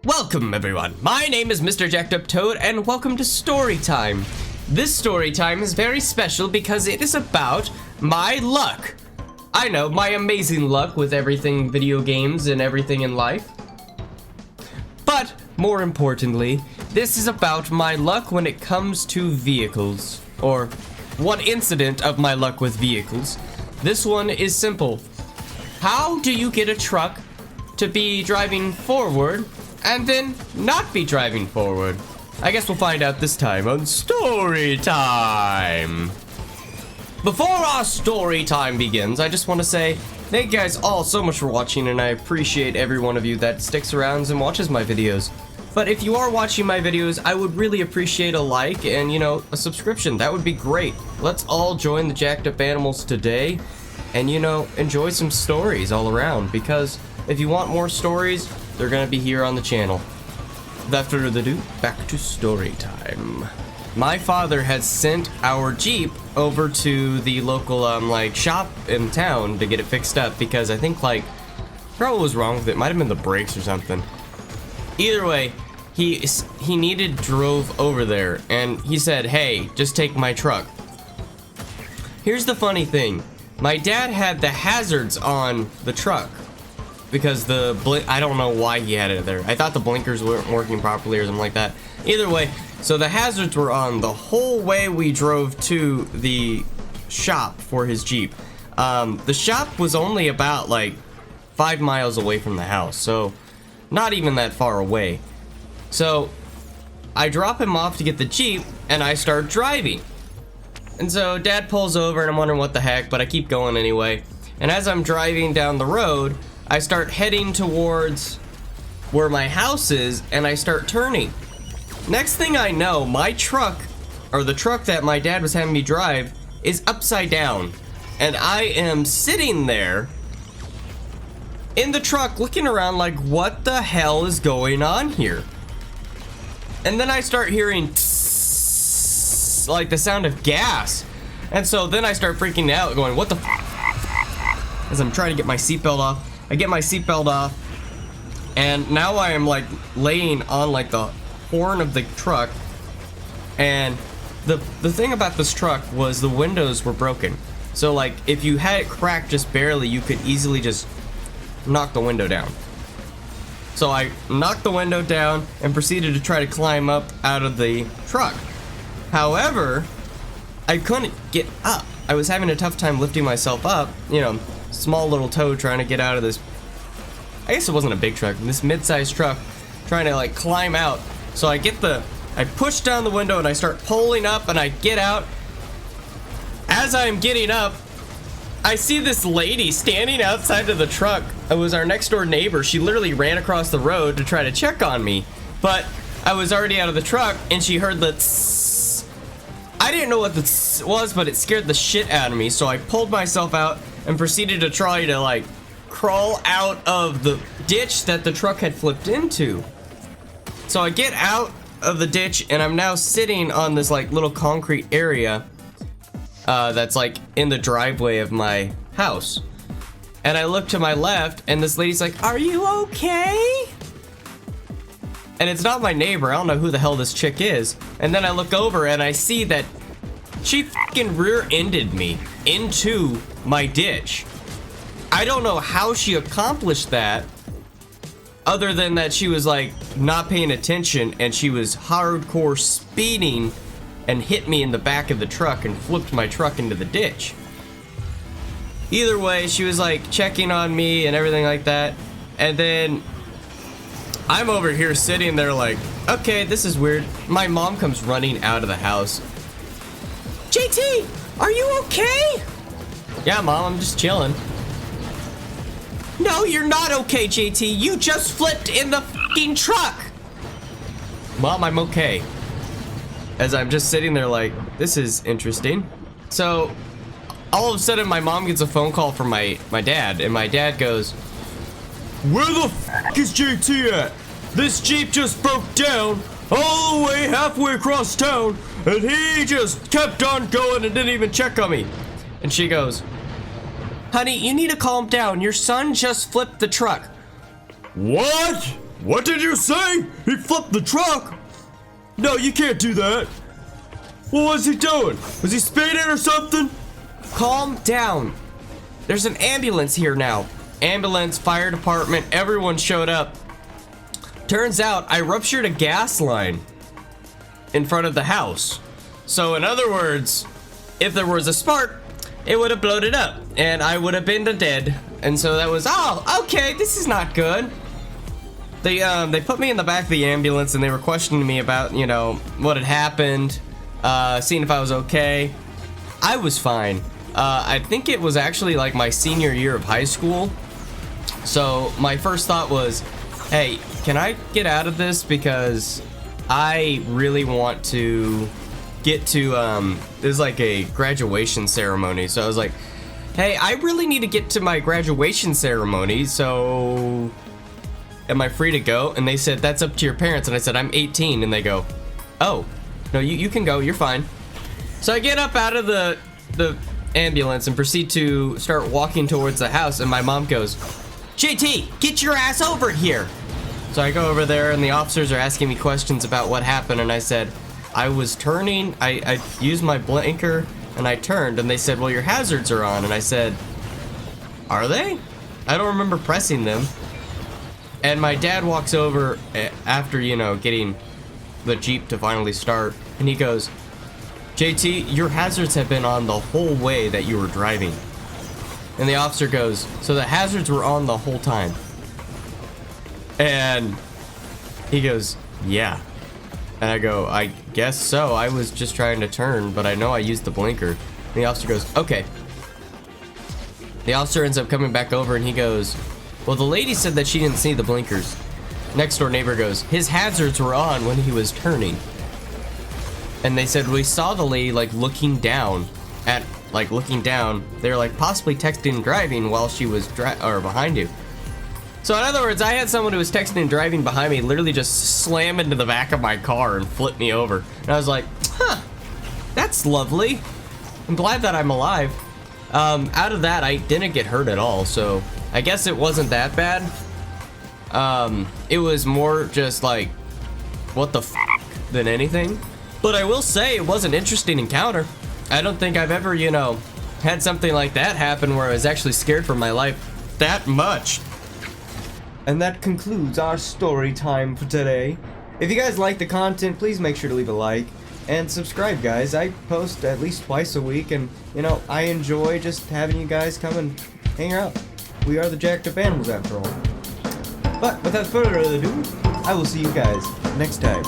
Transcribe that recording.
Welcome everyone, my name is Mr. Jacked Up Toad and welcome to Story Time. This story time is very special because it is about my luck. I know, my amazing luck with everything video games and everything in life. But more importantly, this is about my luck when it comes to vehicles, or one incident of my luck with vehicles. This one is simple. How do you get a truck to be driving forward and then not be driving forward? I guess we'll find out this time on Story Time. Before our story time begins, I just want to say thank you guys all so much for watching, and I appreciate every one of you that sticks around and watches my videos. But if you are watching my videos, I would really appreciate a like and, a subscription. That would be great. Let's all join the Jacked Up Animals today and, enjoy some stories all around, because if you want more stories, they're gonna be here on the channel. Without further ado, back to story time. My father has sent our Jeep over to the local shop in town to get it fixed up, because I think what was wrong with it. Might have been the brakes or something. Either way, he drove over there and he said, hey, just take my truck. Here's the funny thing. My dad had the hazards on the truck because I don't know why he had it there. I thought the blinkers weren't working properly or something like that. Either way, so the hazards were on the whole way we drove to the shop for his Jeep. The shop was only about 5 miles away from the house, so not even that far away. So I drop him off to get the Jeep and I start driving. And so Dad pulls over and I'm wondering what the heck, but I keep going anyway. And as I'm driving down the road, I start heading towards where my house is, and I start turning. Next thing I know, my truck, or the truck that my dad was having me drive, is upside down. And I am sitting there in the truck looking around like, what the hell is going on here? And then I start hearing tss, like the sound of gas. And so then I start freaking out, going, what the f? As I'm trying to get my seatbelt off. I get my seatbelt off, and now I am laying on the horn of the truck. And the thing about this truck was the windows were broken. So if you had it cracked just barely, you could easily just knock the window down. So I knocked the window down and proceeded to try to climb up out of the truck. However, I couldn't get up. I was having a tough time lifting myself up, small little Toad trying to get out of this, I guess it wasn't a big truck, this mid-sized truck, trying to climb out. So I push down the window and I start pulling up and I get out. As I'm getting up, I see this lady standing outside of the truck. It was our next door neighbor. She literally ran across the road to try to check on me, but I was already out of the truck and she heard the tss. I didn't know what the tss was, but it scared the shit out of me. So I pulled myself out and proceeded to try to crawl out of the ditch that the truck had flipped into. So I get out of the ditch and I'm now sitting on this little concrete area that's in the driveway of my house. And I look to my left and this lady's like, are you okay? And it's not my neighbor. I don't know who the hell this chick is. And then I look over and I see that she fucking rear-ended me into my ditch. I don't know how she accomplished that, other than that she was not paying attention and she was hardcore speeding and hit me in the back of the truck and flipped my truck into the ditch. Either way, she was checking on me and everything like that. And then I'm over here sitting there okay, this is weird. My mom comes running out of the house. JT, are you okay? Yeah, Mom, I'm just chilling. No, you're not okay, JT. You just flipped in the fucking truck. Mom, I'm okay. As I'm just sitting there this is interesting. So, all of a sudden, my mom gets a phone call from my dad, and my dad goes, where the fuck is JT at? This Jeep just broke down all the way halfway across town, and he just kept on going and didn't even check on me. And she goes, honey, you need to calm down. Your son just flipped the truck. What? What did you say? He flipped the truck? No, you can't do that. What was he doing? Was he speeding or something? Calm down. There's an ambulance here now. Ambulance, fire department, everyone showed up. Turns out I ruptured a gas line in front of the house. So in other words, if there was a spark, it would have blown it up and I would have been dead. And so that was, oh, okay, this is not good. They put me in the back of the ambulance and they were questioning me about, you know, what had happened, seeing if I was okay. I was fine. I think it was actually like my senior year of high school. So my first thought was, hey, can I get out of this? Because I really want to get to, there's like a graduation ceremony. So I was like, hey, I really need to get to my graduation ceremony. So am I free to go? And they said, that's up to your parents. And I said, I'm 18. And they go, oh, no, you can go. You're fine. So I get up out of the ambulance and proceed to start walking towards the house. And my mom goes, JT, get your ass over here. So I go over there and the officers are asking me questions about what happened. And I said, I was turning, I used my blinker and I turned. And they said, well, your hazards are on. And I said, are they? I don't remember pressing them. And my dad walks over after, you know, getting the Jeep to finally start. And he goes, JT, your hazards have been on the whole way that you were driving. And the officer goes, so the hazards were on the whole time? And he goes, yeah. And I go, I guess so. I was just trying to turn, but I know I used the blinker. And the officer goes, okay. The officer ends up coming back over and he goes, well, the lady said that she didn't see the blinkers. Next door neighbor goes, his hazards were on when he was turning. And they said, we saw the lady like looking down. They were like possibly texting and driving while she was behind you. So in other words, I had someone who was texting and driving behind me literally just slam into the back of my car and flip me over. And I was like, huh, that's lovely. I'm glad that I'm alive. Out of that, I didn't get hurt at all. So I guess it wasn't that bad. It was more just like, what the f*** than anything. But I will say it was an interesting encounter. I don't think I've ever, you know, had something like that happen where I was actually scared for my life that much. And that concludes our story time for today. If you guys like the content, please make sure to leave a like and subscribe, guys. I post at least twice a week, and, you know, I enjoy just having you guys come and hang out. We are the Jacked Up Animals, after all. But without further ado, I will see you guys next time.